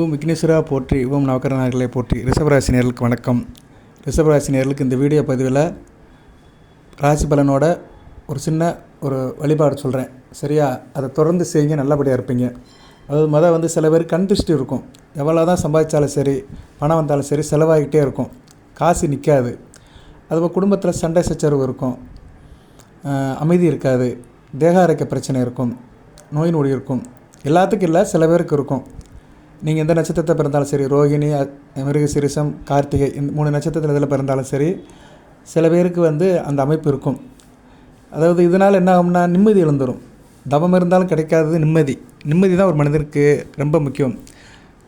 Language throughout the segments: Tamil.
ஓம் விக்னேஸ்வரா போற்றி, ஓம் நவக்கரநாயகர்களை போற்றி. ரிஷபராசி நேயர்களுக்கு வணக்கம். ரிஷபராசி நேயர்களுக்கு இந்த வீடியோ பதிவில் ராசி பலனோட ஒரு சின்ன வழிபாடு சொல்கிறேன். சரியா? அதை தொடர்ந்து செய்யுங்க, நல்லபடியாக இருப்பீங்க. அதாவது சில பேர் கண் திருஷ்டி இருக்கும். எவ்வளோ தான் சம்பாதிச்சாலும் சரி, பணம் வந்தாலும் சரி, செலவாகிட்டே இருக்கும், காசு நிற்காது. அதுபோல் குடும்பத்தில் சண்டை சச்சரவு இருக்கும், அமைதி இருக்காது, தேக ஆரோக்கிய பிரச்சனை இருக்கும், நோய் நொடி இருக்கும். எல்லாத்துக்கும் இல்லை, சில பேருக்கு இருக்கும். நீங்கள் எந்த நட்சத்திரத்தை பிறந்தாலும் சரி, ரோகிணி, மிருகசீரிஷம், கார்த்திகை, இந்த 3 நட்சத்திரத்தில் இதில் பிறந்தாலும் சரி, சில பேருக்கு அந்த அமைப்பு இருக்கும். அதாவது இதனால் என்ன ஆகும்னா, நிம்மதி இழந்துடும். தவம் இருந்தாலும் கிடைக்காதது நிம்மதி. நிம்மதி தான் ஒரு மனிதனுக்கு ரொம்ப முக்கியம்.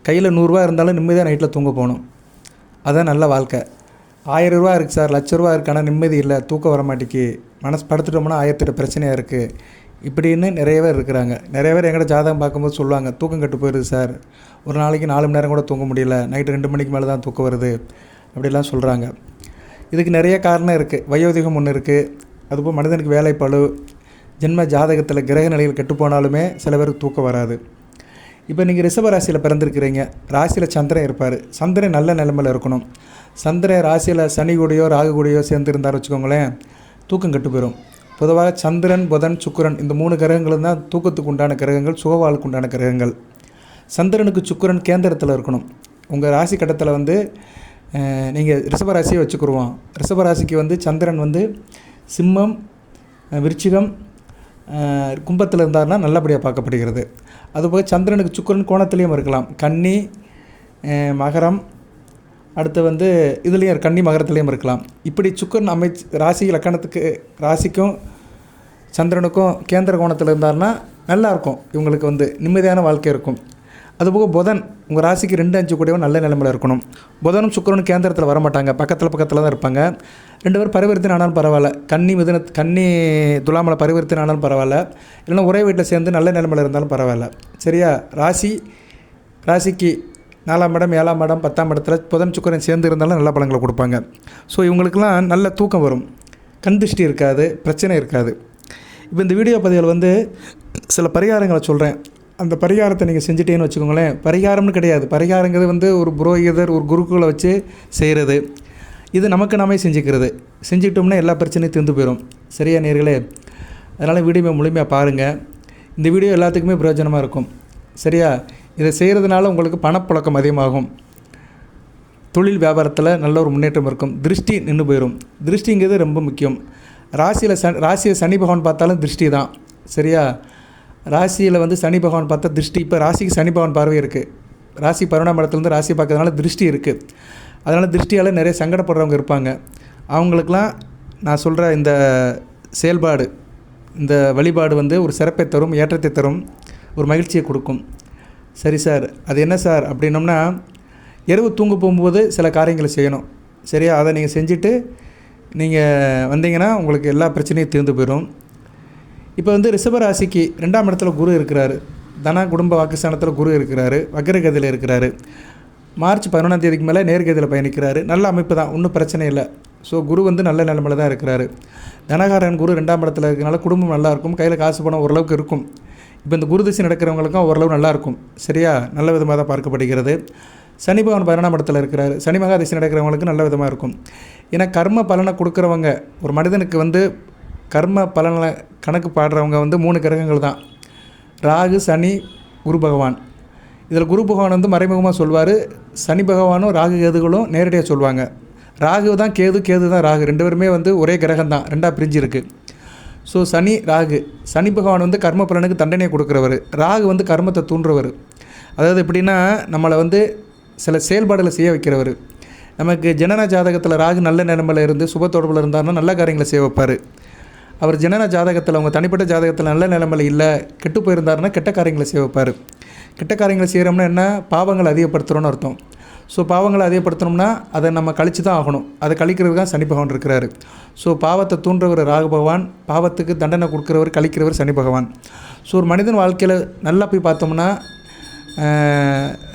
கையில் 100 ரூபா இருந்தாலும் நிம்மதியாக நைட்டில் தூங்க போகணும். அதுதான் நல்ல வாழ்க்கை. 1000 ரூபா இருக்குது சார், 1,00,000 ரூபா இருக்குது, ஆனால் நிம்மதி இல்லை, தூக்கம் வர மாட்டேங்கி, மனசு படுத்துட்டோம்னா 1008 பிரச்சனையாக இருக்குது இப்படின்னு நிறைய பேர் இருக்கிறாங்க. நிறைய பேர் எங்கள்கிட்ட ஜாதகம் பார்க்கும்போது சொல்லுவாங்க, தூக்கம் கட்டு போயிடுது சார், ஒரு நாளைக்கு 4 மணி நேரம் கூட தூங்க முடியல, நைட்டு 2 மணிக்கு மேலே தான் தூக்கம் வருது, அப்படிலாம் சொல்கிறாங்க. இதுக்கு நிறைய காரணம் இருக்குது. வயோதிகம் ஒன்று இருக்குது. அதுபோல் மனிதனுக்கு வேலைப்பளு, ஜென்ம ஜாதகத்தில் கிரக நிலையில் கெட்டு போனாலுமே சில பேருக்கு தூக்கம் வராது. இப்போ நீங்கள் ரிஷப ராசியில் பிறந்திருக்கிறீங்க. ராசியில் சந்திரன் இருப்பார். சந்திரன் நல்ல நிலைமையில் இருக்கணும். சந்திரன் ராசியில் சனி கூடையோ ராகு கூடையோ சேர்ந்துருந்தார் வச்சுக்கோங்களேன், தூக்கம் கெட்டு போயிடும். பொதுவாக சந்திரன், புதன், சுக்கிரன் இந்த 3 கிரகங்களும் தான் தூக்கத்துக்கு உண்டான கிரகங்கள், சுகவாழ்வுக்கு உண்டான கிரகங்கள். சந்திரனுக்கு சுக்கிரன் கேந்திரத்தில் இருக்கணும். உங்கள் ராசி கட்டத்தில் நீங்கள் ரிஷபராசியை வச்சுக்கிடுவோம். ரிஷபராசிக்கு சந்திரன் சிம்மம், விருச்சிகம், கும்பத்தில் இருந்தார்னா நல்லபடியாக பார்க்கப்படுகிறது. அதுபோல் சந்திரனுக்கு சுக்கிரன் கோணத்துலேயும் இருக்கலாம். கன்னி, மகரம், அடுத்து இதுலேயும் கன்னி மகரத்துலேயும் இருக்கலாம். இப்படி சுக்கிரன் ராசி லக்கணத்துக்கு, ராசிக்கும் சந்திரனுக்கும் கேந்திர கோணத்தில் இருந்தார்னா நல்லாயிருக்கும். இவங்களுக்கு நிம்மதியான வாழ்க்கை இருக்கும். அதுபோக புதன் உங்கள் ராசிக்கு 2, 5 கூடவும் நல்ல நிலைமையில் இருக்கணும். புதனும் சுக்கிரனும் கேந்திரத்தில் வரமாட்டாங்க, பக்கத்தில் தான் இருப்பாங்க. 2 பேர் பரிவர்த்தனை ஆனாலும் பரவாயில்ல. கன்னி துலாமலை பரிவர்த்தனை ஆனாலும் பரவாயில்ல, இல்லைன்னா ஒரே வீட்டில் சேர்ந்து நல்ல நிலைமையில் இருந்தாலும் பரவாயில்ல. சரியா? ராசிக்கு 4ஆம் இடம், 7ஆம் இடம், 10ஆம் இடத்துல புதன் சுக்கிரன் சேர்ந்து இருந்தாலும் நல்ல பலன்களை கொடுப்பாங்க. ஸோ இவங்களுக்கெல்லாம் நல்ல தூக்கம் வரும், கண் திருஷ்டி இருக்காது, பிரச்சனை இருக்காது. இப்போ இந்த வீடியோ பதிவில் சில பரிகாரங்களை சொல்கிறேன். அந்த பரிகாரத்தை நீங்கள் செஞ்சுட்டேன்னு வச்சுக்கோங்களேன். பரிகாரம்னு கிடையாது, பரிகாரங்கிறது ஒரு புரோகிதர், ஒரு குருக்களை வச்சு செய்கிறது. இது நமக்கு நாமே செஞ்சுக்கிட்டோம்னா எல்லா பிரச்சனையும் தீர்ந்து போயிடும். சரியா நேயர்களே? அதனால் வீடியோ முழுமையாக பாருங்கள். இந்த வீடியோ எல்லாத்துக்குமே பிரயோஜனமாக இருக்கும். சரியா? இதை செய்கிறதுனால உங்களுக்கு பணப்புழக்கம் அதிகமாகும், தொழில் வியாபாரத்தில் நல்ல ஒரு முன்னேற்றம் இருக்கும், திருஷ்டி நின்று போயிடும். திருஷ்டிங்கிறது ரொம்ப முக்கியம். ராசியை சனி பகவான் பார்த்தாலும் திருஷ்டி தான். சரியா? ராசியில் சனி பகவான் பார்த்தா திருஷ்டி. இப்போ ராசிக்கு சனி பகவான் பார்வை இருக்குது. ராசி 11ஆம் இடத்துலேருந்து ராசியை பார்க்கறதுனால திருஷ்டி இருக்குது. அதனால் திருஷ்டியால் நிறைய சங்கடப்படுறவங்க இருப்பாங்க. அவங்களுக்கெல்லாம் நான் சொல்கிற இந்த செயல்பாடு, இந்த வழிபாடு ஒரு சிறப்பை தரும், ஏற்றத்தை தரும், ஒரு மகிழ்ச்சியை கொடுக்கும். சரி சார், அது என்ன சார் அப்படின்னோம்னா, இரவு தூங்க போகும்போது சில காரியங்களை செய்யணும். சரியா? அதை நீங்கள் செஞ்சுட்டு நீங்கள் வந்தீங்கன்னா உங்களுக்கு எல்லா பிரச்சனையும் தீர்ந்து போயிடும். இப்போ ரிஷபராசிக்கு 2ஆம் இடத்துல குரு இருக்கிறாரு. தன குடும்ப வாக்குஸ்தானத்தில் குரு இருக்கிறாரு, வக்ரகதியில் இருக்கிறாரு. மார்ச் 11ஆம் தேதிக்கு மேலே நேர்கதியில் பயணிக்கிறாரு. நல்ல அமைப்பு தான், ஒன்றும் பிரச்சனை இல்லை. ஸோ குரு நல்ல நிலைமையில் தான் இருக்கிறாரு. தனகாரன் குரு 2ஆம் இடத்துல இருக்கிறனால குடும்பம் நல்லாயிருக்கும், கையில் காசு பணம் ஓரளவுக்கு இருக்கும். இப்போ இந்த குரு திசை நடக்கிறவங்களுக்கும் ஓரளவு நல்லாயிருக்கும். சரியா? நல்ல விதமாக தான் பார்க்கப்படுகிறது. சனி பகவான் 11ஆம் இடத்துல இருக்கிறாரு. சனி மகா திசை நடக்கிறவங்களுக்கு நல்ல விதமாக இருக்கும். ஏன்னா கர்ம பலனை கொடுக்குறவங்க, ஒரு மனிதனுக்கு கர்ம பலனை கணக்கு பாடுறவங்க 3 கிரகங்கள் தான், ராகு, சனி, குரு பகவான். இதில் குரு பகவான் மறைமுகமாக சொல்வார். சனி பகவானும் ராகு கேதுகளும் நேரடியாக சொல்லுவாங்க. ராகு தான் கேது, கேது தான் ராகு, 2 பேருமே ஒரே கிரகம் தான், 2ஆக பிரிஞ்சு இருக்குது. ஸோ சனி ராகு, சனி பகவான் கர்ம பலனுக்கு தண்டனை கொடுக்குறவர், ராகு கர்மத்தை தூண்டுறவர். அதாவது எப்படின்னா, நம்மளை சில செயல்பாடுகளை செய்ய வைக்கிறவர். நமக்கு ஜனன ஜாதகத்தில் ராகு நல்ல நிலைமையில் இருந்து சுப தொடர்பில் இருந்தார்னா நல்ல காரியங்களை செய்ய வைப்பார். அவர் ஜனன ஜாதகத்தில், அவங்க தனிப்பட்ட ஜாதகத்தில் நல்ல நிலைமையில் இல்லை, கெட்டு போயிருந்தாருன்னா கெட்ட காரியங்களை செய்ய வைப்பார். கெட்ட காரியங்களை செய்கிறோம்னா என்ன, பாவங்களை அதிகப்படுத்துகிறோன்னு அர்த்தம். ஸோ பாவங்களை அதிகப்படுத்தணும்னா அதை நம்ம கழித்து தான் ஆகணும். அதை கழிக்கிறதுக்கு தான் சனி பகவான் இருக்கிறாரு. ஸோ பாவத்தை தூண்டுறவர் ராகு பகவான், பாவத்துக்கு தண்டனை கொடுக்குறவர், கழிக்கிறவர் சனி பகவான். ஸோ ஒரு மனிதன் வாழ்க்கையில் நல்லா போய் பார்த்தோம்னா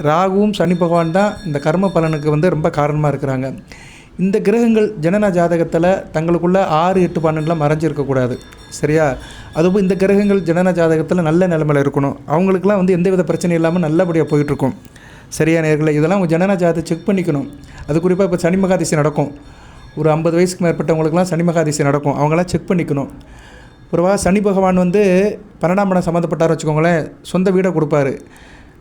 ராகுவும் சனி பகவான் தான் இந்த கர்ம பலனுக்கு ரொம்ப காரணமாக இருக்கிறாங்க. இந்த கிரகங்கள் ஜனன ஜாதகத்தில் தங்களுக்குள்ளே 6, 8, 12 மறைஞ்சிருக்கக்கூடாது. சரியா? அதுபோல் இந்த கிரகங்கள் ஜனன ஜாதகத்தில் நல்ல நிலைமையில் இருக்கணும். அவங்களுக்குலாம் எந்தவித பிரச்சனையும் இல்லாமல் நல்லபடியாக போயிட்டுருக்கும். சரியா நேயர்களே? இதெல்லாம் உங்கள் ஜனன ஜாதகத்தை செக் பண்ணிக்கணும். அது குறிப்பாக இப்போ சனி மகாதிசை நடக்கும். ஒரு 50 வயசுக்கு மேற்பட்டவங்களுக்குலாம் சனி மகாதிசை நடக்கும். அவங்களாம் செக் பண்ணிக்கணும். பொதுவாக சனி பகவான் வந்து 12ஆம் இடம் சம்மந்தப்பட்டார் வச்சுக்கோங்களேன், சொந்த வீடை கொடுப்பாரு.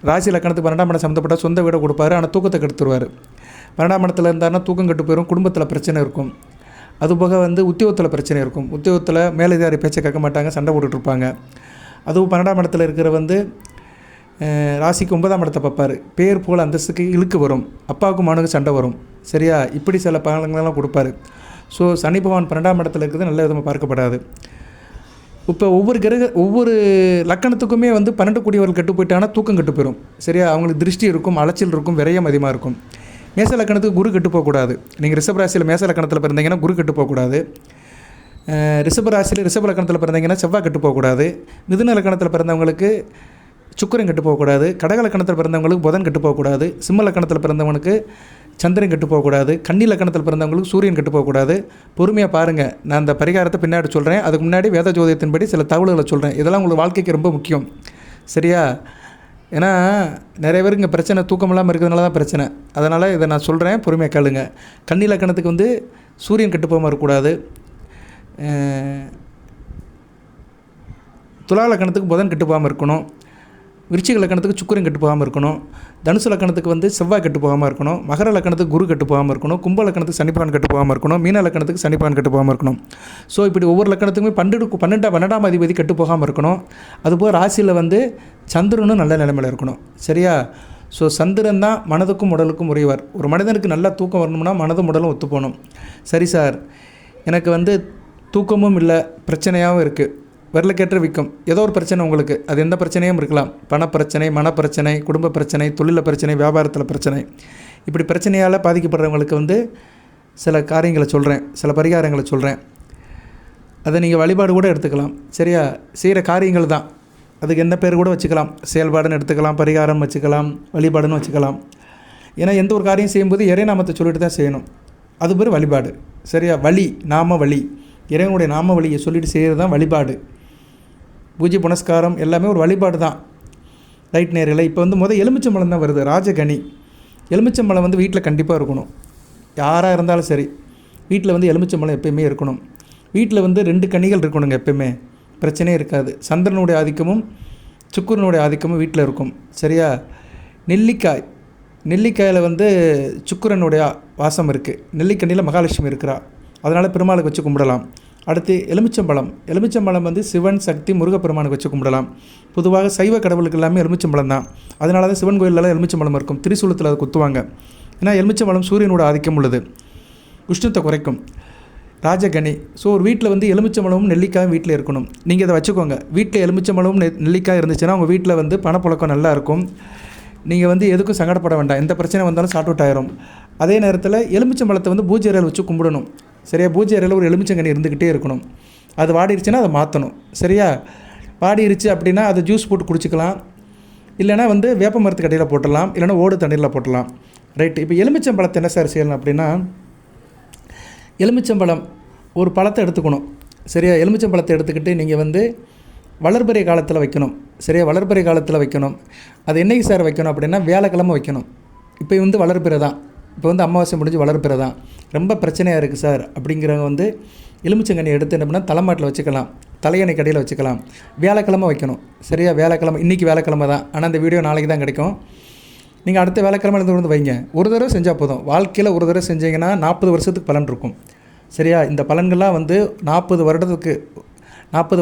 ராசி லக்கணத்துக்கு 12ஆம் இடம் சம்மந்தப்பட்டால் சொந்த வீடை கொடுப்பாரு. ஆனால் தூக்கத்தை கெடுத்துருவார். 12ஆம் இடத்துல இருந்தாருன்னா தூக்கம் கெட்டு போயிடும், குடும்பத்தில் பிரச்சனை இருக்கும். அதுபோக வந்து உத்தியோகத்தில் பிரச்சனை இருக்கும். உத்தியோகத்தில் மேலதிகாரி பேச்சை கேட்க மாட்டாங்க, சண்டை போட்டுட்ருப்பாங்க. அதுவும் 12ஆம் இடத்துல இருக்கிற வந்து ராசிக்கு 9ஆம் இடத்தை பார்ப்பார். பேர் போல் அந்தஸ்துக்கு இழுக்கு வரும், அப்பாவுக்கும் மகனுக்கு சண்டை வரும். சரியா? இப்படி சில பலன்களெல்லாம் கொடுப்பாரு. ஸோ சனி பகவான் 12ஆம் இடத்துல இருக்கிறது நல்ல விதமாக பார்க்கப்படாது. இப்போ ஒவ்வொரு லக்கணத்துக்குமே வந்து 12 கூடியவர்கள் கெட்டு போயிட்டாங்கன்னா தூக்கம் கெட்டு போயிடும். சரியா? அவங்களுக்கு திருஷ்டி இருக்கும், அலைச்சல் இருக்கும், விரயம் அதிகமாக இருக்கும். மேச லக்கணத்துக்கு குரு கெட்டு போகக்கூடாது. நீங்கள் ரிஷபராசியில் மேச லக்கணத்தில் பிறந்தீங்கன்னா குரு கெட்டு போகக்கூடாது. ரிஷபராசியில் ரிஷப லக்கணத்தில் பிறந்தீங்கன்னா செவ்வாய் கெட்டு போகக்கூடாது. மிதுன லக்கணத்தில் பிறந்தவங்களுக்கு சுக்கிரன் கெட்டு போகக்கூடாது. கடக லக்கணத்தில் பிறந்தவங்களுக்கு புதன் கெட்டு போகக்கூடாது. சிம்ம லக்கணத்தில் பிறந்தவனுக்கு சந்திரன் கெட்டு போகக்கூடாது. கன்னி லக்கணத்தில் பிறந்தவங்களுக்கு சூரியன் கெட்டு போகக்கூடாது. பொறுமையாக பாருங்கள், நான் அந்த பரிகாரத்தை பின்னாடி சொல்கிறேன். அதுக்கு முன்னாடி வேத ஜோதியத்தின்படி சில தகவல்களை சொல்கிறேன். இதெல்லாம் உங்களுக்கு வாழ்க்கைக்கு ரொம்ப முக்கியம். சரியா? ஏன்னா நிறைய பேருக்கு இங்கே பிரச்சனை தூக்கம் இல்லாமல் இருக்கிறதுனால தான் பிரச்சனை. அதனால் இதை நான் சொல்கிறேன், பொறுமையாக கேளுங்க. கன்னி லக்கணத்துக்கு வந்து சூரியன் கெட்டு போகாமல் இருக்கக்கூடாது. துலா லக்கணத்துக்கு புதன் கெட்டு போகாமல் இருக்கணும். விருச்சிக லக்கணத்துக்கு சுக்கிரன் கெட்டு போகாமல் இருக்கணும். தனுசு லக்கணத்துக்கு வந்து செவ்வாய் கெட்டு போகாமல் இருக்கணும். மகர லக்கணத்துக்கு குரு கெட்டு போகாமல் இருக்கணும். கும்ப லக்கணத்துக்கு சனிப்பான் கெட்டு போகாமல் இருக்கணும். மீன லக்கணத்துக்கு சனிப்பான் கெட்டு போகாமல் இருக்கணும். ஸோ இப்படி ஒவ்வொரு லக்கணத்துக்குமே 12ஆம் அதிபதி கெட்டு போகாமல் இருக்கணும். அதுபோல் ராசியில் வந்து சந்திரனும் நல்ல நிலைமையில் இருக்கணும். சரியா? ஸோ சந்திரன் தான் மனதுக்கும் உடலுக்கும் உரியவர். ஒரு மனிதனுக்கு நல்லா தூக்கம் வரணும்னா மனதும் உடலும் ஒத்து போகணும். சரி சார், எனக்கு வந்து தூக்கமும் இல்லை, பிரச்சனையாகவும் இருக்குது, விரலுக்கேற்ற விற்கும், ஏதோ ஒரு பிரச்சனை உங்களுக்கு, அது எந்த பிரச்சனையும் இருக்கலாம். பணப்பிரச்சனை, மனப்பிரச்சனை, குடும்ப பிரச்சனை, தொழிலில் பிரச்சனை, வியாபாரத்தில் பிரச்சனை. இப்படி பிரச்சனையால் பாதிக்கப்படுறவங்களுக்கு வந்து சில காரியங்களை சொல்கிறேன், சில பரிகாரங்களை சொல்கிறேன். அதை நீங்கள் வழிபாடு கூட எடுத்துக்கலாம். சரியா? செய்கிற காரியங்கள் தான், அதுக்கு என்ன பேர் கூட வச்சுக்கலாம். செயல்பாடுன்னு எடுத்துக்கலாம், பரிகாரம் வச்சுக்கலாம், வழிபாடுன்னு வச்சுக்கலாம். ஏன்னா எந்த ஒரு காரியம் செய்யும்போது இறைநாமத்தை சொல்லிட்டு தான் செய்யணும். அது பேர் வழிபாடு. சரியா? வழி, நாம வழி, இறைவனுடைய நாம வழியை சொல்லிட்டு செய்கிறது தான் வழிபாடு. பூஜை புனஸ்காரம் எல்லாமே ஒரு வழிபாடு தான். ரைட் நேரில் இப்போ வந்து எலுமிச்சம்பழம் தான் வருது, ராஜகனி. எலுமிச்சம்பழம் வந்து வீட்டில் கண்டிப்பாக இருக்கணும். யாராக இருந்தாலும் சரி, வீட்டில் வந்து எலுமிச்சம்பழம் எப்போயுமே இருக்கணும். வீட்டில் வந்து 2 கனிகள் இருக்கணுங்க, எப்போயுமே பிரச்சனையே இருக்காது. சந்திரனுடைய ஆதிக்கமும் சுக்கிரனுடைய ஆதிக்கமும் வீட்டில் இருக்கும். சரியா? நெல்லிக்காயில் வந்து சுக்கிரனுடைய வாசம் இருக்குது. நெல்லிக்கனியில் மகாலட்சுமி இருக்கிறா, அதனால் பெருமாளுக்கு வச்சு கும்பிடலாம். அடுத்து எலுமிச்சம்பழம் வந்து சிவன், சக்தி, முருகப்பெருமானுக்கு வச்சு கும்பிடலாம். பொதுவாக சைவ கடவுளுக்கு எல்லாமே எலுமிச்சம்பழம் தான். அதனால தான் சிவன் கோயிலெல்லாம் எலுமிச்சம்பழம் இருக்கும். திரிசூலத்தில் அதை குத்துவாங்க. ஏன்னா எலுமிச்சம்பழம் சூரியனோட ஆதிக்கம் உள்ளது, உஷ்ணத்தை குறைக்கும். ராஜகனி. ஸோ ஒரு வீட்டில் வந்து எலுமிச்சம்பழமும் நெல்லிக்காயும் வீட்டில் இருக்கணும். நீங்கள் இதை வச்சுக்கோங்க. வீட்டில் எலுமிச்சம்பழமும் நெல்லிக்காய் இருந்துச்சுன்னா உங்கள் வீட்டில் வந்து பணப்புழக்கம் நல்லா இருக்கும். நீங்கள் வந்து எதுக்கும் சங்கடப்பட வேண்டாம், எந்த பிரச்சனை வந்தாலும் சார்ட் அவுட் ஆயிரும். அதே நேரத்தில் எலுமிச்சம்பழத்தை வந்து பூஜை அறையில் வச்சு கும்பிடணும். சரியா? பூஜை அறையில் ஒரு எலுமிச்சங்கனி இருந்துக்கிட்டே இருக்கணும். அது வாடிருச்சுன்னா அதை மாற்றணும். சரியா? வாடிருச்சு அப்படின்னா அதை ஜூஸ் போட்டு குடிச்சிக்கலாம். இல்லைனா வந்து வேப்ப மரத்துக்கு அடியில் போட்டுடலாம், இல்லைனா ஓடு தண்ணீரில் போட்டுடலாம். ரைட்டு. இப்போ எலுமிச்சம்பழத்தை என்ன சார் செய்யணும் அப்படின்னா, எலுமிச்சம்பழம் ஒரு பழத்தை எடுத்துக்கணும். சரியா? எலுமிச்சம்பழத்தை எடுத்துக்கிட்டு நீங்கள் வந்து வளர்பிறை காலத்தில் வைக்கணும். சரியா? வளர்பிறை காலத்தில் வைக்கணும். அது என்றைக்கு சார் வைக்கணும் அப்படின்னா, வியாழக்கிழமை வைக்கணும். இப்போ வந்து வளர்பிறை தான், இப்போ வந்து அமாவாசை முடிஞ்சு வளர்பிறை தான். ரொம்ப பிரச்சனையாக இருக்குது சார் அப்படிங்கிறவங்க வந்து எலுமிச்சங்கனி எடுத்து என்ன பண்ணால் தலைமாட்டில் வச்சுக்கலாம், தலையணை கடையில் வச்சுக்கலாம். வியாழக்கிழமை வைக்கணும். சரியா? வியாழக்கிழமை, இன்றைக்கி வியாழக்கிழமை தான், ஆனால் அந்த வீடியோ நாளைக்கு தான் கிடைக்கும். நீங்கள் அடுத்த வியாழக்கிழமையிலேருந்து வந்து வைங்க. ஒரு தடவை செஞ்சால் போதும். வாழ்க்கையில் ஒரு தடவை செஞ்சீங்கன்னா 40 வருஷத்துக்கு பலன் இருக்கும். சரியா? இந்த பலன்கள்லாம் வந்து 40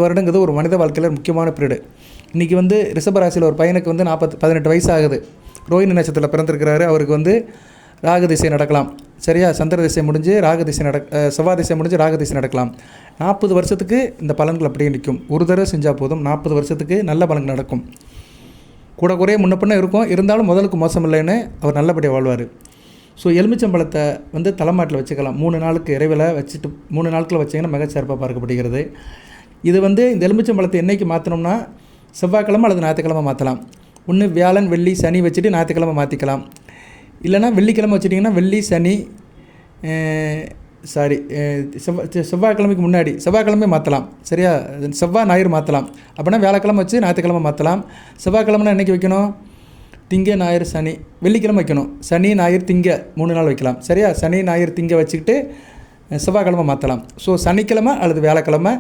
வருடங்கிறது ஒரு மனித வாழ்க்கையில் முக்கியமான பீரியடு. இன்றைக்கி வந்து ரிஷபராசியில் ஒரு பையனுக்கு வந்து 18 வயசு ஆகுது. ரோஹிணி நட்சத்திரத்தில் பிறந்திருக்கிறாரு. அவருக்கு வந்து ராகு திசை நடக்கலாம். சரியா? சந்திர திசை முடிஞ்சு ராகு திசை செவ்வாய் திசை முடிஞ்சு ராகு திசை நடக்கலாம். 40 வருஷத்துக்கு இந்த பலன்கள் அப்படியே நிற்கும். ஒரு தடவை செஞ்சால் போதும், 40 வருஷத்துக்கு நல்ல பலன்கள் நடக்கும். கூட குறைய முன்ன பின்ன இருக்கும், இருந்தாலும் முதலுக்கு மோசம் இல்லைன்னு அவர் நல்லபடியாக வாழ்வார். ஸோ எலுமிச்சம்பழத்தை வந்து தலைமாட்டில் வச்சுக்கலாம். 3 நாளுக்கு இறைவில் வச்சுட்டு 3 நாட்களில் வச்சிங்கன்னா மிகச்சிறப்பாக பார்க்கப்படுகிறது. இது வந்து இந்த எலுமிச்சம்பழத்தை என்றைக்கு மாற்றணும்னா, செவ்வாய்க்கிழமை அல்லது ஞாயிற்றுக்கிழமை மாற்றலாம். ஒன்று வியாழன், வெள்ளி, சனி வச்சுட்டு ஞாயிற்றுக்கிழமை மாற்றிக்கலாம். இல்லைனா வெள்ளிக்கிழமை வச்சுட்டிங்கன்னா வெள்ளி, சனி, செவ்வாய்க்கிழமைக்கு முன்னாடி செவ்வாய்க்கிழமை மாற்றலாம். சரியா? செவ்வாய் ஞாயிறு மாற்றலாம். அப்படின்னா வியாழக்கிழமை வச்சு ஞாயிற்றுக்கிழமை மாற்றலாம். செவ்வாய்க்கிழமைனா என்றைக்கு வைக்கணும்? திங்க ஞாயிறு சனி வெள்ளிக்கிழமை வைக்கணும். சனி ஞாயிறு திங்க 3 நாள் வைக்கலாம். சரியா? சனி ஞாயிறு திங்க வச்சுக்கிட்டு செவ்வாய்க்கிழமை மாற்றலாம். ஸோ சனிக்கிழமை அல்லது வியாழக்கிழமை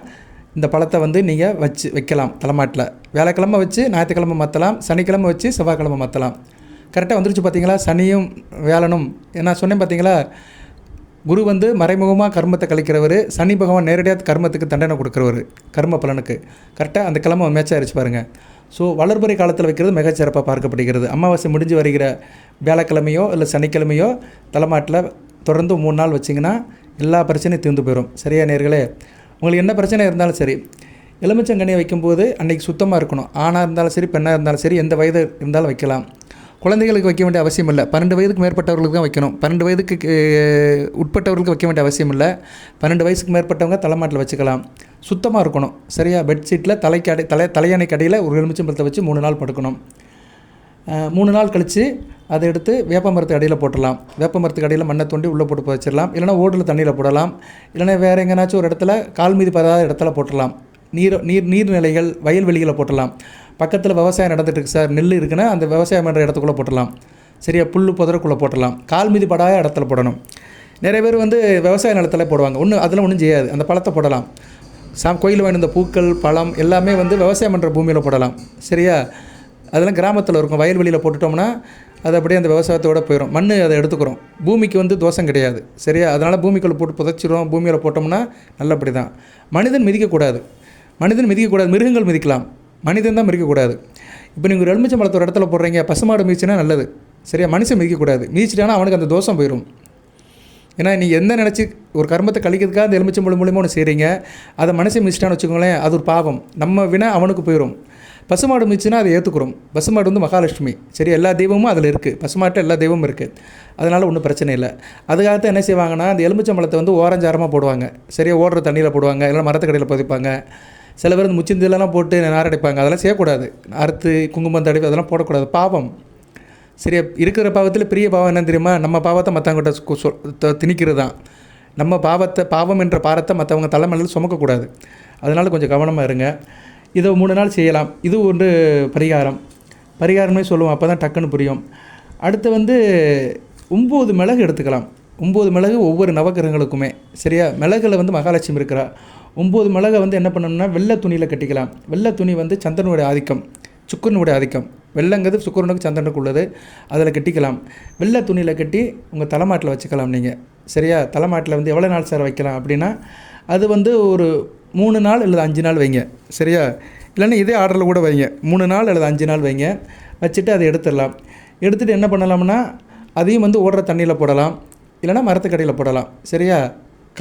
இந்த பழத்தை வந்து நீங்கள் வைக்கலாம் தலைமாட்டில். வியாழக்கிழமை வச்சு ஞாயிற்றுக்கிழமை மாற்றலாம், சனிக்கிழமை வச்சு செவ்வாய்க்கிழமை மாற்றலாம். கரெக்டாக வந்துருச்சு பார்த்தீங்களா? சனியும் வியாழனும் நான் சொன்னேன் பார்த்தீங்களா? குரு வந்து மறைமுகமாக கர்மத்தை கழிக்கிறவர், சனி பகவான் நேரடியாக கர்மத்துக்கு தண்டனை கொடுக்குறவர், கர்ம பலனுக்கு. கரெக்டாக அந்த கிழமை மேட்ச் ஆகிடுச்சு பாருங்கள். ஸோ வளர்பறை காலத்தில் வைக்கிறது மிகச்சிறப்பாக பார்க்கப்படுகிறது. அமாவாசை முடிஞ்சு வருகிற வியாழக்கிழமையோ இல்லை சனிக்கிழமையோ தலைமாட்டில் தொடர்ந்து 3 நாள் வச்சிங்கன்னா எல்லா பிரச்சனையும் தீர்ந்து போயிடும். சரியா நேர்களே? உங்களுக்கு என்ன பிரச்சனை இருந்தாலும் சரி, எலுமிச்சங்கனியை வைக்கும்போது அன்றைக்கி சுத்தமாக இருக்கணும். ஆணாக இருந்தாலும் சரி, பெண்ணாக இருந்தாலும் சரி, எந்த வயது இருந்தாலும் வைக்கலாம். குழந்தைகளுக்கு வைக்க வேண்டிய அவசியம் இல்லை. 12 வயதுக்கு மேற்பட்டவர்களுக்கு தான் வைக்கணும். 12 வயதுக்கு உட்பட்டவர்களுக்கு வைக்க வேண்டிய அவசியம் இல்லை. 12 வயசுக்கு மேற்பட்டவங்க தலைமாட்டில் வச்சுக்கலாம். சுத்தமாக இருக்கணும். சரியா? பெட்ஷீட்டில் தலையணைக்கு அடியில் ஒரு எலுமிச்சம்பழத்தை வச்சு 3 நாள் படுக்கணும். 3 நாள் கழித்து அதை எடுத்து வேப்ப மரத்துக்கு அடியில் போட்டுடலாம். வேப்ப மரத்துக்கு அடியில் மண்ணை தோண்டி உள்ளே போட்டு வச்சிடலாம். இல்லைனா ஓடில் தண்ணியில் போடலாம். இல்லைனா வேறு எங்கேனாச்சும் ஒரு இடத்துல கால் மீதி படாத இடத்துல போட்டுடலாம். நீர்நிலைகள் வயல்வெளிகளை போட்டலாம். பக்கத்தில் விவசாயம் நடந்துகிட்ருக்கு சார், நெல் இருக்குன்னா அந்த விவசாயம் பண்ணுற இடத்துக்குள்ளே போட்டலாம். சரியா? புல் புதருக்குள்ளே போட்டலாம். கால் மீதி படாத இடத்துல போடணும். நிறைய பேர் வந்து விவசாய நிலத்தில் போடுவாங்க. அதெல்லாம் ஒன்றும் செய்யாது. அந்த பழத்தை போடலாம். கோயில் வாங்கின பூக்கள் பழம் எல்லாமே வந்து விவசாயம் பண்ணுற பூமியில் போடலாம். சரியா? அதெல்லாம் கிராமத்தில் இருக்கும். வயல்வெளியில் போட்டுட்டோம்னா அது அப்படியே அந்த விவசாயத்தோடு போயிடும். மண் அதை எடுத்துக்கிறோம். பூமிக்கு வந்து தோஷம் கிடையாது. சரியா? அதனால் பூமிக்குள்ளே போட்டு புதைச்சிரும். பூமியில் போட்டோம்னா நல்லபடி தான். மனிதன் மிதிக்கக்கூடாது. மிருகங்கள் மிதிக்கலாம். மனிதன் தான் மிதிக்கக்கூடாது. இப்போ நீங்கள் ஒரு எலுமிச்சம்பழத்தை ஒரு இடத்துல போடுறீங்க, பசுமாடு மிதிச்சுன்னா நல்லது. சரியா? மனுஷன் மிதிக்கக்கூடாது. மிதிச்சிட்டானா அவனுக்கு அந்த தோஷம் போயிடும். ஏன்னா நீங்கள் எந்த நினச்சி ஒரு கர்மத்தை கழிக்கிறதுக்காக அந்த எலுமிச்சம்பழம் மூலியமாக ஒன்று செய்கிறீங்க, அதை மனுஷன் மிதிச்சிட்டான்னு வச்சுக்கோங்களேன், அது ஒரு பாவம். நம்ம வினை அவனுக்கு போயிடும். பசுமாடு மிதிச்சுன்னா அதை ஏற்றுக்கிறோம். பசுமாடு வந்து மகாலட்சுமி. சரி? எல்லா தெய்வமும் அதில் இருக்குது. பசுமாட்டில் எல்லா தெய்வமும் இருக்குது. அதனால் ஒன்றும் பிரச்சனை இல்லை. அதுக்காகத்தான் என்ன செய்வாங்கன்னா, அந்த எலுமிச்சம்பழத்தை வந்து ஓரஞ்சாரமாக போடுவாங்க. சரியா? ஓடுற தண்ணியில் போடுவாங்க, இல்லைனா மரத்துக்கடியில் பதிப்பாங்க. சில பேர் இந்த முச்சிந்திலெலாம் போட்டு நாரடிப்பாங்க. அதெல்லாம் செய்யக்கூடாது. அறுத்து குங்குமம் தடவி அதெல்லாம் போடக்கூடாது. பாவம். சரியா? இருக்கிற பாவத்தில் பெரிய பாவம் என்ன தெரியுமா? நம்ம பாவத்தை மற்றவங்ககிட்ட திணிக்கிறது தான். நம்ம பாவம் என்ற பாரத்தை மற்றவங்க தலைமையில் சுமக்கக்கூடாது. அதனால் கொஞ்சம் கவனமாக இருங்க. இதை 3 நாள் செய்யலாம். இது ஒன்று பரிகாரமே சொல்லுவோம். அப்போ தான் டக்குன்னு புரியும். அடுத்து வந்து 9 மிளகு எடுத்துக்கலாம். 9 மிளகு ஒவ்வொரு நவக்கிரகங்களுக்குமே. சரியா? மிளகுல வந்து மகாலட்சுமி இருக்கிறா. 9 மிளகை வந்து என்ன பண்ணணும்னா வெள்ளை துணியில் கட்டிக்கலாம். வெள்ளை துணி வந்து சந்திரனுடைய ஆதிக்கம், சுக்கிரனுடைய ஆதிக்கம். வெள்ளைங்கிறது சுக்கிரனுக்கு சந்திரனுக்கு உள்ளது. அதில் கட்டிக்கலாம். வெள்ளை துணியில் கட்டி உங்கள் தலைமாட்டில் வச்சுக்கலாம் நீங்கள். சரியா? தலைமாட்டில் வந்து எவ்வளோ நாள் சார் வைக்கலாம் அப்படின்னா, அது வந்து ஒரு 3 நாள் அல்லது 5 நாள் வைங்க. சரியா? இல்லைன்னா இதே ஆர்டரில் கூட வைங்க. 3 நாள் அல்லது 5 நாள் வைங்க. வச்சுட்டு அதை எடுத்துடலாம். எடுத்துகிட்டு என்ன பண்ணலாம்னா, அதையும் வந்து ஓடுற தண்ணியில் போடலாம், இல்லைனா மரத்துக்கடியில் போடலாம். சரியா?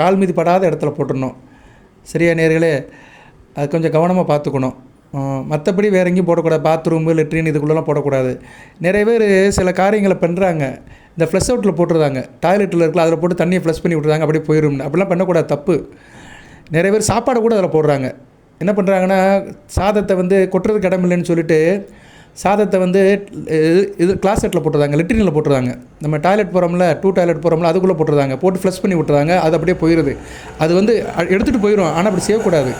கால் மீதி படாத இடத்துல போட்டுடணும். சரியா நேர்களே? அது கொஞ்சம் கவனமாக பார்த்துக்கணும். மற்றபடி வேறு எங்கேயும் போடக்கூடாது. பாத்ரூமு லெட்ரின் இதுக்குள்ளெலாம் போடக்கூடாது. நிறைய பேர் சில காரியங்களை பண்ணுறாங்க. இந்த ஃப்ளஷ் அவுட்டில் போட்டுருந்தாங்க. டாய்லெட்டில் இருக்கலாம், அதில் போட்டு தண்ணியை ஃப்ளஷ் பண்ணி விட்ருதாங்க. அப்படியே போயிடும். அப்படிலாம் பண்ணக்கூடாது, தப்பு. நிறைய பேர் சாப்பாடு கூட அதில் போடுறாங்க. என்ன பண்ணுறாங்கன்னா, சாதத்தை வந்து கொட்டுறதுக்கு இடம் இல்லைன்னு சொல்லிட்டு சாதத்தை வந்து இது கிளாஸெட்டில் போட்டுருந்தாங்க, லெட்ரினில் போட்டுருந்தாங்க. நம்ம டாய்லெட் போகிறோம்ல, டாய்லெட் போகிறோம்ல, அதுக்குள்ளே போட்டுருந்தாங்க. போட்டு ஃப்ளஷ் பண்ணி விட்டுறாங்க. அது அப்படியே போயிடுது. அது வந்து எடுத்துகிட்டு போயிடும். ஆனால் அப்படி செய்யக்கூடாது.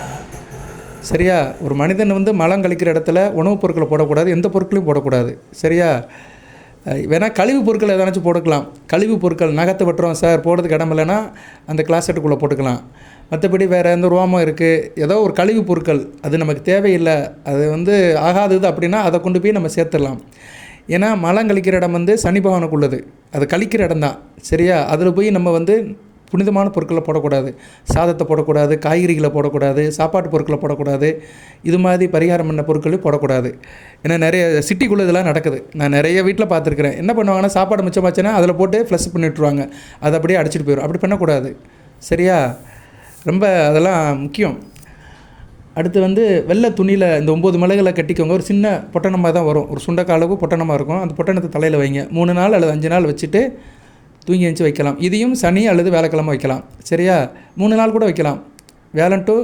சரியா? ஒரு மனிதன் வந்து மலம் கழிக்கிற இடத்துல உணவுப் பொருட்களை போடக்கூடாது. எந்த பொருட்களையும் போடக்கூடாது. சரியா? வேணால் கழிவு பொருட்கள் எதாச்சும் போட்டுக்கலாம். கழிவு பொருட்கள் நகத்தை வெட்டுறோம் சார், போடுறதுக்கு இடம் இல்லைன்னா அந்த கிளாஸெட்டுக்குள்ளே போட்டுக்கலாம். மற்றபடி வேறு எந்த ரோமம் இருக்குது, ஏதோ ஒரு கழிவு பொருட்கள் அது நமக்கு தேவையில்லை, அது வந்து ஆகாதது அப்படின்னா அதை கொண்டு போய் நம்ம சேர்த்துடலாம். ஏன்னா மலம் கழிக்கிற இடம் வந்து சனி பகவானுக்கு உள்ளது. அது கழிக்கிற இடம் தான். சரியா? அதில் போய் நம்ம வந்து புனிதமான பொருட்களை போடக்கூடாது. சாதத்தை போடக்கூடாது, காய்கறிகளை போடக்கூடாது, சாப்பாட்டு பொருட்களை போடக்கூடாது. இது மாதிரி பரிகாரம் பண்ண பொருட்களையும் போடக்கூடாது. ஏன்னா நிறைய சிட்டிக்குள்ளே இதெல்லாம் நடக்குது. நான் நிறைய வீட்டில் பார்த்துருக்குறேன். என்ன பண்ணுவாங்கன்னா, சாப்பாடு மிச்சமாச்சுன்னா அதில் போட்டு ஃப்ளஷ் பண்ணி விட்ருவாங்க. அதை அப்படியே அடிச்சிட்டு போயிடும். அப்படி பண்ணக்கூடாது. சரியா? ரொம்ப அதெல்லாம் முக்கியம். அடுத்து வந்து வெள்ளை துணியில் இந்த 9 மிளகுகளை கட்டிக்கோங்க. ஒரு சின்ன பொட்டணமாக தான் வரும். ஒரு சுண்டக்காய் அளவு பொட்டணமாக இருக்கும். அந்த பொட்டணத்தை தலையில் வைங்க. 3 நாள் அல்லது 5 நாள் வச்சுட்டு தூங்கி எழுந்துச்சி வைக்கலாம். இதையும் சனி அல்லது வியாழக்கிழமை வைக்கலாம். சரியா? 3 நாள் கூட வைக்கலாம். வியாழன் டு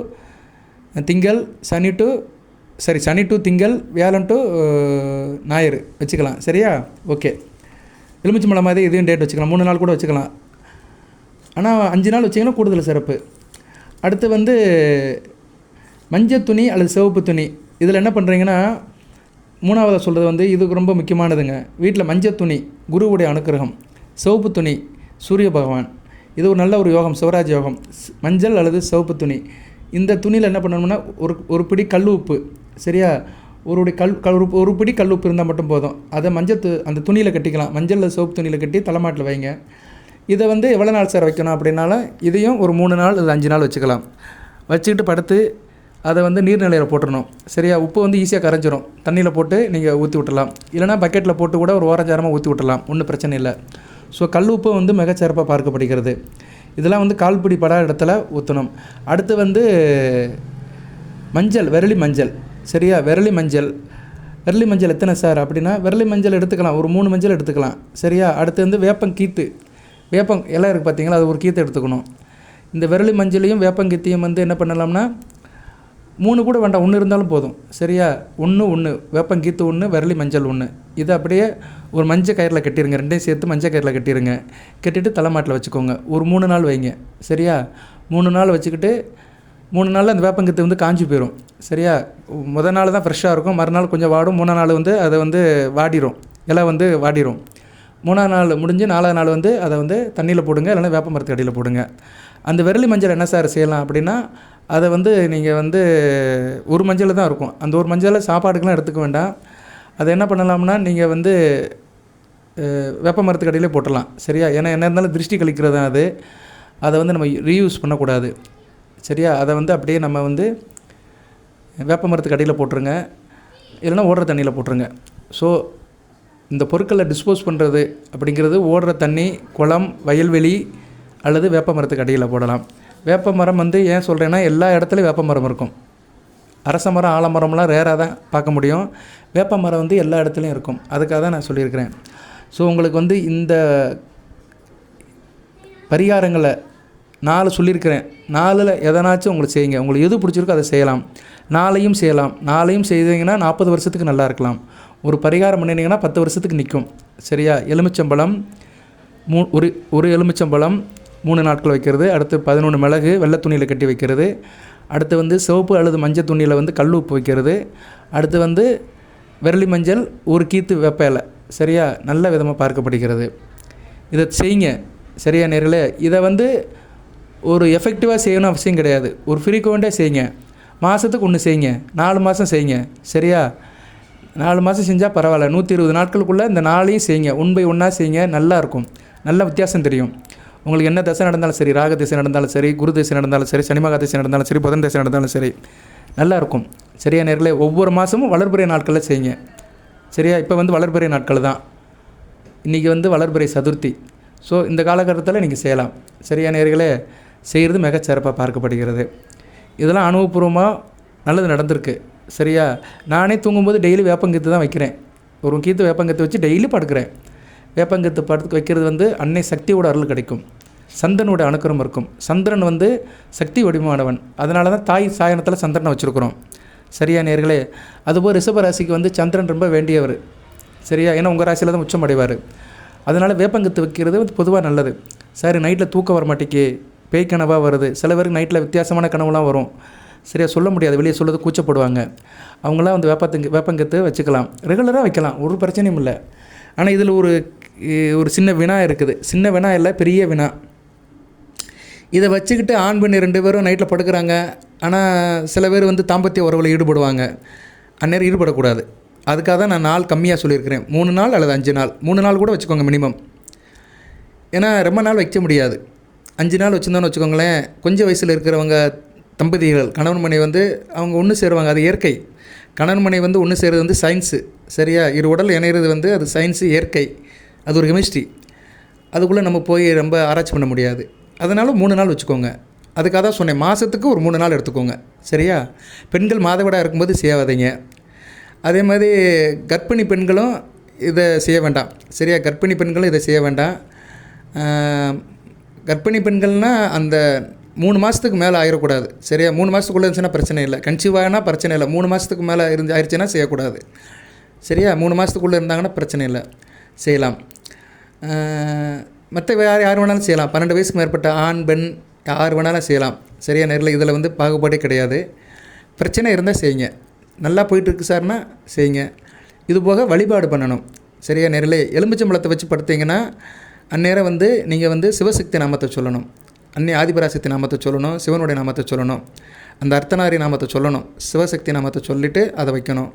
திங்கள், சனி டு திங்கள், வியாழன் டு ஞாயிறு வச்சுக்கலாம். சரியா? ஓகே. எலுமிச்சம்பழம் மாதிரி இதையும் டேட் வச்சுக்கலாம். 3 நாள் கூட வச்சுக்கலாம். ஆனால் 5 நாள் வச்சிங்கன்னா கூடுதல் சிறப்பு. அடுத்து வந்து மஞ்சள் துணி அல்லது சிவப்பு துணி. இதில் என்ன பண்ணுறீங்கன்னா, மூணாவதாக சொல்கிறது வந்து இதுக்கு ரொம்ப முக்கியமானதுங்க. வீட்டில் மஞ்சள் துணி குருவுடைய அனுக்கிரகம், சிவப்பு துணி சூரிய பகவான். இது ஒரு நல்ல ஒரு யோகம், சிவராஜ் யோகம். மஞ்சள் அல்லது சிவப்பு துணி. இந்த துணியில் என்ன பண்ணணும்னா ஒரு பிடி கல் உப்பு, சரியா, ஒரு பிடி கல் உப்பு இருந்தால் மட்டும் போதும். அதை அந்த துணியில் கட்டிக்கலாம். மஞ்சள் சிவப்பு துணியில் கட்டி தலைமாட்டில் வைங்க. இதை வந்து எவ்வளோ நாள் சார் வைக்கணும் அப்படின்னாலும் இதையும் ஒரு 3 நாள் இல்லை 5 நாள் வச்சுக்கலாம். வச்சுக்கிட்டு படுத்து அதை வந்து நீர்நிலையில் போட்டுடணும். சரியா, உப்பு வந்து ஈஸியாக கரைஞ்சிரும். தண்ணியில் போட்டு நீங்கள் ஊற்றி விட்டுலாம். இல்லைனா பக்கெட்டில் போட்டு கூட ஒரு ஓரஞ்சாரமாக ஊற்றி விட்டுலாம், ஒன்றும் பிரச்சனை இல்லை. ஸோ கல் உப்பு வந்து மிகச்சிறப்பாக பார்க்கப்படுகிறது. இதெல்லாம் வந்து கால்பிடி படாத இடத்துல ஊற்றணும். அடுத்து வந்து மஞ்சள், விரலி மஞ்சள். சரியா, விரலி மஞ்சள் எத்தனை சார் அப்படின்னா, விரலி மஞ்சள் எடுத்துக்கலாம், ஒரு 3 மஞ்சள் எடுத்துக்கலாம். சரியா, அடுத்து வந்து வேப்பங்கீத்து, வேப்பம் இலை இருக்குது பார்த்தீங்களா, அது ஒரு கீத்து எடுத்துக்கணும். இந்த விரலி மஞ்சளையும் வேப்பங்கீத்தையும் வந்து என்ன பண்ணலாம்னா 3 கூட வேண்டாம், 1 இருந்தாலும் போதும். சரியா, 1 வேப்பங்கீத்து 1, விரலி மஞ்சள் 1. இதை அப்படியே ஒரு மஞ்சள் கயிறில் கட்டிடுங்க. 2ஐயும் சேர்த்து மஞ்சள் கயிறில் கட்டிடுங்க. கட்டிட்டு தலைமாட்டில் வச்சுக்கோங்க. ஒரு 3 நாள் வைங்க. சரியா, 3 நாள் வச்சுக்கிட்டு 3 நாளில் அந்த வேப்பங்கீத்து வந்து காஞ்சி போயிடும். சரியா, முதல் நாள் தான் ஃப்ரெஷ்ஷாக இருக்கும், மறுநாள் கொஞ்சம் வாடும், 3ஆம் நாள் வந்து அதை வந்து வாடிடும், இலை வந்து வாடிடும். 3ஆம் நாள் முடிஞ்சு 4ஆம் நாள் வந்து அதை வந்து தண்ணியில் போடுங்க, இல்லைன்னா வேப்ப மரத்துக்கு அடியில் போடுங்க. அந்த விரலி மஞ்சள் என்ன சார் செய்யலாம் அப்படின்னா, அதை வந்து நீங்கள் வந்து ஒரு மஞ்சள் தான் இருக்கும். அந்த ஒரு மஞ்சளை சாப்பாடுக்கெலாம் எடுத்துக்க வேண்டாம். அதை என்ன பண்ணலாம்னா நீங்கள் வந்து வேப்ப மரத்துக்கு அடியிலே போட்டுடலாம். சரியா, ஏன்னா என்ன இருந்தாலும் திருஷ்டி கழிக்கிறது தான் அது. அதை வந்து நம்ம ரீயூஸ் பண்ணக்கூடாது. சரியா, அதை வந்து அப்படியே நம்ம வந்து வேப்ப மரத்துக்கு அடியில் போட்டுருங்க, இல்லைன்னா ஓடுற தண்ணியில் போட்டுருங்க. ஸோ இந்த பொருட்களை டிஸ்போஸ் பண்ணுறது அப்படிங்கிறது ஓடுற தண்ணி, குளம், வயல்வெளி அல்லது வேப்ப மரத்துக்கு அடியில் போடலாம். வேப்ப மரம் வந்து ஏன் சொல்கிறேன்னா, எல்லா இடத்துலையும் வேப்ப மரம் இருக்கும். அரச மரம், ஆலமரம்லாம் ரேராக தான் பார்க்க முடியும். வேப்ப மரம் வந்து எல்லா இடத்துலையும் இருக்கும். அதுக்காக தான் நான் சொல்லியிருக்கிறேன். ஸோ உங்களுக்கு வந்து இந்த பரிகாரங்களை 4 சொல்லியிருக்கிறேன். 4ல் எதனாச்சும் உங்களுக்கு செய்யுங்க. உங்களுக்கு எது பிடிச்சிருக்கோ அதை செய்யலாம். 4ஐயும் செய்யலாம். 4ஐயும் செய்தீங்கன்னா 40 வருஷத்துக்கு நல்லா இருக்கலாம். ஒரு பரிகாரம் பண்ணினீங்கன்னா 10 வருஷத்துக்கு நிற்கும். சரியா, எலுமிச்சம்பழம் ஒரு எலுமிச்சம்பழம் 3 நாட்கள் வைக்கிறது. அடுத்து 11 மிளகு வெள்ளை துணியில் கட்டி வைக்கிறது. அடுத்து வந்து சிவப்பு அல்லது மஞ்சள் துணியில் வந்து கல் உப்பு வைக்கிறது. அடுத்து வந்து விரலி மஞ்சள், ஒரு கீத்து வேப்ப இலை. சரியா, நல்ல விதமாக பார்க்கப்படுகிறது. இதை செய்யுங்க. சரியா நேர்களே, இதை வந்து ஒரு எஃபெக்டிவாக செய்யணும் அவசியம் கிடையாது. ஒரு ஃப்ரீக்வெண்ட்டாக செய்யுங்க. மாதத்துக்கு 1 செய்யுங்க, 4 மாதம் செய்யுங்க. சரியா, 4 மாதம் செஞ்சால் பரவாயில்ல. 120 நாட்களுக்குள்ளே இந்த 4ஐயும் செய்யுங்க. 1 by 1 செய்யுங்க. நல்லாயிருக்கும், நல்ல வித்தியாசம் தெரியும். உங்களுக்கு என்ன தசை நடந்தாலும் சரி, ராக திசை நடந்தாலும் சரி, குரு திசை நடந்தாலும் சரி, சனிமகா திசை நடந்தாலும் சரி, புதன் திசை நடந்தாலும் சரி, நல்லாயிருக்கும். சரியா நேர்களே, ஒவ்வொரு மாதமும் வளர்பிறை நாட்களில் செய்யுங்க. சரியா, இப்போ வந்து வளர்பிறை நாட்கள் தான். இன்றைக்கி வந்து வளர்பிறை சதுர்த்தி. ஸோ இந்த காலகட்டத்தில் நீங்கள் செய்யலாம். சரியா நேர்களே, செய்கிறது மிகச்சிறப்பாக பார்க்கப்படுகிறது. இதெல்லாம் அனுபவபூர்வமாக நல்லது நடந்திருக்கு. சரியா, நானே தூங்கும்போது டெய்லி வேப்பங்கீத்து தான் வைக்கிறேன். ஒரு கீத்து வேப்பங்கீத்து வச்சு டெய்லி படுக்கிறேன். வேப்பங்கீத்து படுத்து வைக்கிறது வந்து அன்னை சக்தியோட அருள் கிடைக்கும், சந்திரனோட அனுக்கிரம் இருக்கும். சந்திரன் வந்து சக்தி வடிவமானவன். அதனால தான் தாய் சாயனத்தில் சந்திரனை வச்சுருக்குறோம். சரியா நேர்களே, அதுபோல் ரிஷபராசிக்கு வந்து சந்திரன் ரொம்ப வேண்டியவர். சரியா, ஏன்னா உங்கள் ராசியில் தான் உச்சம் அடைவார். அதனால் வேப்பங்கீத்து வைக்கிறது வந்து பொதுவாக நல்லது. சரி, நைட்டில் தூக்கம் வர மாட்டேங்கி பேய் கனவாக வருது. சில பேருக்கு நைட்டில் வித்தியாசமான கனவுலாம் வரும். சரியா, சொல்ல முடியாது, வெளியே சொல்கிறது கூச்சப்படுவாங்க. அவங்களாம் வந்து வேப்பங்கீத்து வச்சுக்கலாம், ரெகுலராக வைக்கலாம், ஒரு பிரச்சனையும் இல்லை. ஆனால் இதில் ஒரு சின்ன வினா இருக்குது. சின்ன வினா இல்லை, பெரிய வினா. இதை வச்சுக்கிட்டு ஆண் பெண் 2 பேரும் நைட்டில் படுக்கிறாங்க. ஆனால் சில பேர் வந்து தாம்பத்திய உறவில் ஈடுபடுவாங்க. அந்நேரம் ஈடுபடக்கூடாது. அதுக்காக தான் நான் நாள் கம்மியாக சொல்லியிருக்கிறேன். 3 நாள் அல்லது 5 நாள், 3 நாள் கூட வச்சுக்கோங்க மினிமம். ஏன்னா ரொம்ப நாள் வைக்க முடியாது. 5 நாள் வச்சுருந்தோன்னு வச்சுக்கோங்களேன். கொஞ்சம் வயசில் இருக்கிறவங்க தம்பதிகள், கணவன் மனைவி வந்து அவங்க ஒன்று சேருவாங்க, அது இயற்கை. கணவன் மனைவி வந்து ஒன்று சேருறது வந்து சயின்ஸு. சரியா, இரு உடல் இணையிறது வந்து அது சயின்ஸு, இயற்கை, அது ஒரு கெமிஸ்ட்ரி. அதுக்குள்ளே நம்ம போய் ரொம்ப ஆராய்ச்சி பண்ண முடியாது. அதனால் 3 நாள் வச்சுக்கோங்க. அதுக்காக தான் சொன்னேன், மாதத்துக்கு ஒரு 3 நாள் எடுத்துக்கோங்க. சரியா, பெண்கள் மாதவிடாய் இருக்கும்போது செய்யாதீங்க. அதே மாதிரி கர்ப்பிணி பெண்களும் இதை செய்ய வேண்டாம். சரியா, கர்ப்பிணி பெண்களும் இதை செய்ய வேண்டாம். கர்ப்பிணி பெண்கள்னால் அந்த 3 மாதத்துக்கு மேலே ஆயிடக்கூடாது. சரியா, 3 மாதத்துக்குள்ளே இருந்துச்சுன்னா பிரச்சனை இல்லை. கன்சீவானா பிரச்சனை இல்லை. 3 மாதத்துக்கு மேலே ஆயிடுச்சுன்னா செய்யக்கூடாது. சரியா, 3 மாதத்துக்குள்ளே இருந்தாங்கன்னா பிரச்சனை இல்லை, செய்யலாம். மற்ற யார் வேணாலும் செய்யலாம். 12 வயசுக்கு மேற்பட்ட ஆண் பெண் யார் வேணாலும் செய்யலாம். சரியா நேரில் இதில் வந்து பாகுபாடே கிடையாது. பிரச்சனை இருந்தால் செய்யுங்க. நல்லா போயிட்டுருக்கு சார்னா செய்யுங்க. இது போக வழிபாடு பண்ணணும். சரியா நேரிலே எலுமிச்சம்பழத்தை வச்சு படுத்தீங்கன்னா அந்நேரம் வந்து நீங்கள் வந்து சிவசக்தி நாமத்தை சொல்லணும், அன்னை ஆதிபராசக்தி நாமத்தை சொல்லணும், சிவனுடைய நாமத்தை சொல்லணும், அந்த அர்த்தநாரி நாமத்தை சொல்லணும், சிவசக்தி நாமத்தை சொல்லிவிட்டு அதை வைக்கணும்.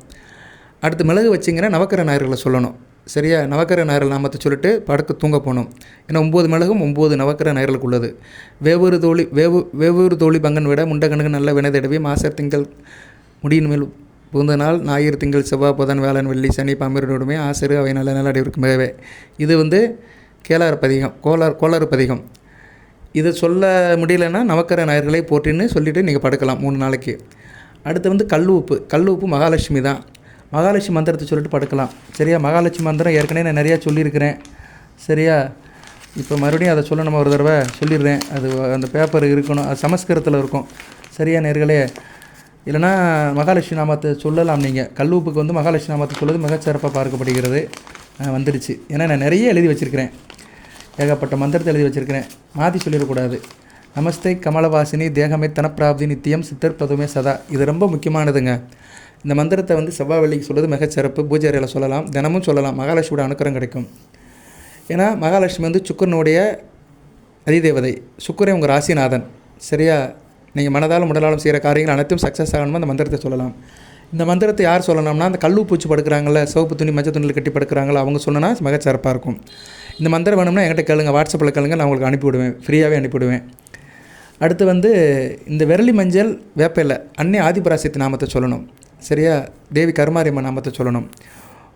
அடுத்து மிளகு வச்சிங்கன்னா நவக்கர நாயர்களை சொல்லணும். சரியா, நவக்கர நாயர்கள் நாமத்தை சொல்லிட்டு படுக்க தூங்க போகணும். ஏன்னா 9 மிளகும் 9 நவக்கர நாயர்களுக்கு உள்ளது. வேவூர் தோழி பங்கன் விட முண்டகனுக்கு நல்ல வினைதடவி மாசர் திங்கள் முடியின் மேல் புகுந்த நாள் ஞாயிறு திங்கள் செவ்வாய் புதன் வேளன் வெள்ளி சனி பாம்பிரனுமே ஆசிறு அவை நல்ல நல்ல அடைவிற்கு மிகவே. இது வந்து கேளாறு பதிகம், கோளாறு பதிகம். இதை சொல்ல முடியலன்னா நவக்கர நாயர்களை போற்றின்னு சொல்லிவிட்டு நீங்கள் படுக்கலாம் 3 நாளைக்கு. அடுத்து வந்து கல் உப்பு மகாலட்சுமி தான். மகாலட்சுமி மந்திரத்தை சொல்லிட்டு படுக்கலாம். சரியா, மகாலட்சுமி மந்திரம் ஏற்கனவே நான் நிறையா சொல்லியிருக்கிறேன். சரியா, இப்போ மறுபடியும் அதை சொல்ல நம்ம ஒரு தடவை சொல்லிடுறேன். அது அந்த பேப்பர் இருக்கணும், அது சமஸ்கிருதத்தில் இருக்கும். சரியா நேர்களே, இல்லைனா மகாலட்சுமி நாமத்தை சொல்லலாம். நீங்கள் கல் உப்புக்கு வந்து மகாலட்சுமி நாமத்தை சொல்வது மிகச்சிறப்பாக பார்க்கப்படுகிறது. வந்துடுச்சு. ஏன்னா நான் நிறைய எழுதி வச்சுருக்கிறேன், ஏகப்பட்ட மந்திரத்தை எழுதி வச்சுருக்கிறேன், மாற்றி சொல்லிடக்கூடாது. நமஸ்தே கமலவாசினி தேகமே தனப்பிராப்தி நித்தியம் சித்தர் பதுமே சதா. இது ரொம்ப முக்கியமானதுங்க. இந்த மந்திரத்தை வந்து செவ்வாய் வெள்ளிக்கு சொல்வது மிகச்சிறப்பு. பூஜை அறையில் சொல்லலாம், தினமும் சொல்லலாம். மகாலட்சுமியோட அனுக்கிரம் கிடைக்கும். ஏன்னா மகாலட்சுமி வந்து சுக்கரனுடைய அதிதேவதை. சுக்கரன் உங்கள் ராசிநாதன். சரியா, நீங்கள் மனதாலும் உடலாலும் செய்கிற காரியங்கள் அனைத்தும் சக்ஸஸ் ஆகணுமோ அந்த மந்திரத்தை சொல்லலாம். இந்த மந்திரத்தை யார் சொல்லணும்னா அந்த கல்லு பூச்சி படுக்கிறாங்கள, சிவப்பு துணி மஞ்சள் துணியில் கட்டி படுக்கிறாங்களோ அவங்க சொன்னா மிகச்சிறப்பாக இருக்கும். இந்த மந்திரம் வேணும்னா என்கிட்ட கேளுங்க, வாட்ஸ்அப்பில் கேளுங்க, நான் உங்களுக்கு அனுப்பிவிடுவேன், ஃப்ரீயாகவே அனுப்பிவிடுவேன். அடுத்து வந்து இந்த விரலி மஞ்சள் வேப்பையில் அன்னை ஆதிபராசக்தி நாமத்தை சொல்லணும். சரியா, தேவி கருமாரியம்மன் நாமத்தை சொல்லணும்.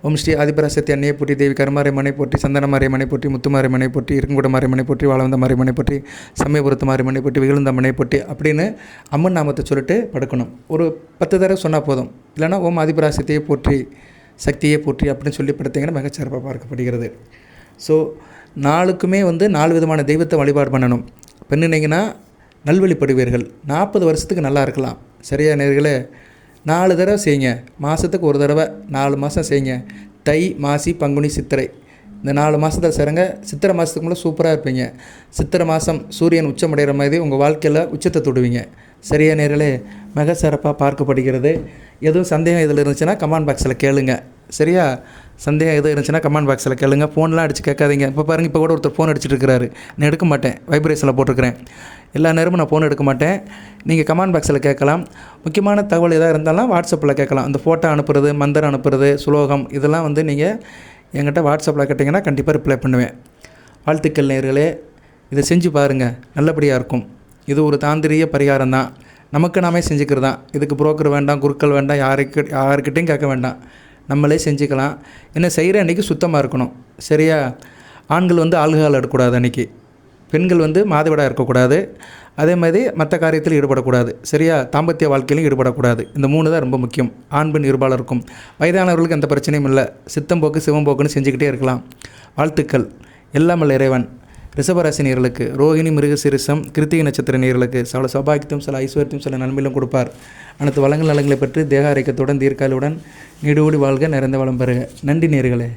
ஓம் ஸ்ரீ ஆதிபராசக்தி அன்னையை போற்றி, தேவி கருமாரியம்மனை போற்றி, சந்தன மாரியம்மனை போற்றி, முத்து மாரியம்மனை போற்றி, இருக்கங்குட மாரியம்மனை போற்றி, வாழவந்த மாரியம்மனை போற்றி, சமயபுரத்து மாரியம்மனை போற்றி, விழுந்தம்மனை போற்றி அப்படின்னு அம்மன் நாமத்தை சொல்லிட்டு படுக்கணும். ஒரு 10 தடவை சொன்னால் போதும். இல்லைனா ஓம் ஆதிபராசக்தியை போற்றி, சக்தியை போற்றி அப்படின்னு சொல்லி படுத்தீங்கன்னா மிகச்சிறப்பாக பார்க்கப்படுகிறது. ஸோ நாளுக்குமே வந்து 4 விதமான தெய்வத்தை வழிபாடு பண்ணணும். பெண்ணுனீங்கன்னா நல்வழிப்படுவீர்கள். 40 வருஷத்துக்கு நல்லா இருக்கலாம். சரியா நேர்களே, 4 தடவை செய்யுங்க. மாதத்துக்கு ஒரு தடவை 4 மாதம் செய்யுங்க. தை, மாசி, பங்குனி, சித்திரை இந்த 4 மாதத்தில் சேருங்க. சித்திரை மாதத்துக்கு மேலே சூப்பராக இருப்பீங்க. சித்திரை மாதம் சூரியன் உச்சமடைகிற மாதிரி உங்கள் வாழ்க்கையில் உச்சத்தை தொடுவீங்க. சரியா நேர்களே, மிக சிறப்பாக பார்க்கப்படுகிறது. எதுவும் சந்தேகம் இதில் இருந்துச்சுன்னா கமெண்ட் பாக்ஸில் கேளுங்க. சரியா, சந்தேகம் எதுவும் இருந்துச்சுன்னா கமெண்ட் பாக்ஸில் கேளுங்க. ஃபோன்லாம் அடித்து கேட்காதீங்க. இப்போ பாருங்கள், இப்போ கூட ஒருத்தர் ஃபோன் அடிச்சுட்டு இருக்கிறாரு. நான் எடுக்க மாட்டேன், வைப்ரேஷனில் போட்டிருக்கிறேன். எல்லா நேரமும் நான் ஃபோன் எடுக்க மாட்டேன். நீங்கள் கமெண்ட் பாக்ஸில் கேட்கலாம். முக்கியமான தகவல் எதாக இருந்தாலும் வாட்ஸ்அப்பில் கேட்கலாம். அந்த ஃபோட்டோ அனுப்புறது, மந்திரம் அனுப்புறது, சுலோகம் இதெல்லாம் வந்து நீங்கள் என்கிட்ட வாட்ஸ்அப்பில் கேட்டிங்கன்னா கண்டிப்பாக ரிப்ளை பண்ணுவேன். வாழ்த்துக்கள் நேயர்களே, இதை செஞ்சு பாருங்கள், நல்லபடியாக இருக்கும். இது ஒரு தாந்திரிய பரிகாரம் தான், நமக்கு நாமே செஞ்சுக்கிறது தான். இதுக்கு புரோக்கர் வேண்டாம், குருக்கள் வேண்டாம், யாருக்கிட்டையும் கேட்க வேண்டாம், நம்மளே செஞ்சுக்கலாம். என்ன செய்கிற அன்றைக்கி சுத்தமாக இருக்கணும். சரியா, ஆண்கள் வந்து ஆல்கஹால் எடுக்கக்கூடாது அன்றைக்கி, பெண்கள் வந்து மாதவிடாய் இருக்கக்கூடாது, அதே மாதிரி மற்ற காரியத்தில் ஈடுபடக்கூடாது. சரியா, தாம்பத்திய வாழ்க்கையிலும் ஈடுபடக்கூடாது. இந்த 3 தான் ரொம்ப முக்கியம். ஆண் பெண் இருபாலர் இருக்கும். வயதானவர்களுக்கு எந்த பிரச்சனையும் இல்லை. சித்தம்போக்கு சிவம்போக்குன்னு செஞ்சுக்கிட்டே இருக்கலாம். வாழ்த்துக்கள். எல்லாம் வல்ல இறைவன் ரிஷபராசி நேயர்களுக்கு, ரோகிணி, மிருகசீரிஷம், கிருத்திகை நட்சத்திர நேயர்களுக்கு சில சௌபாகியத்தையும் சில ஐஸ்வர்யத்தையும் சில நன்மையிலும் கொடுப்பார். அனைத்து வளங்கள் நலங்களை பற்றி தேக ஆரோக்கியத்துடன் தீர்க்காலுடன் நீடோடி வாழ்க, நிறைந்த வளம் பெறுக. நன்றி நேயர்களே.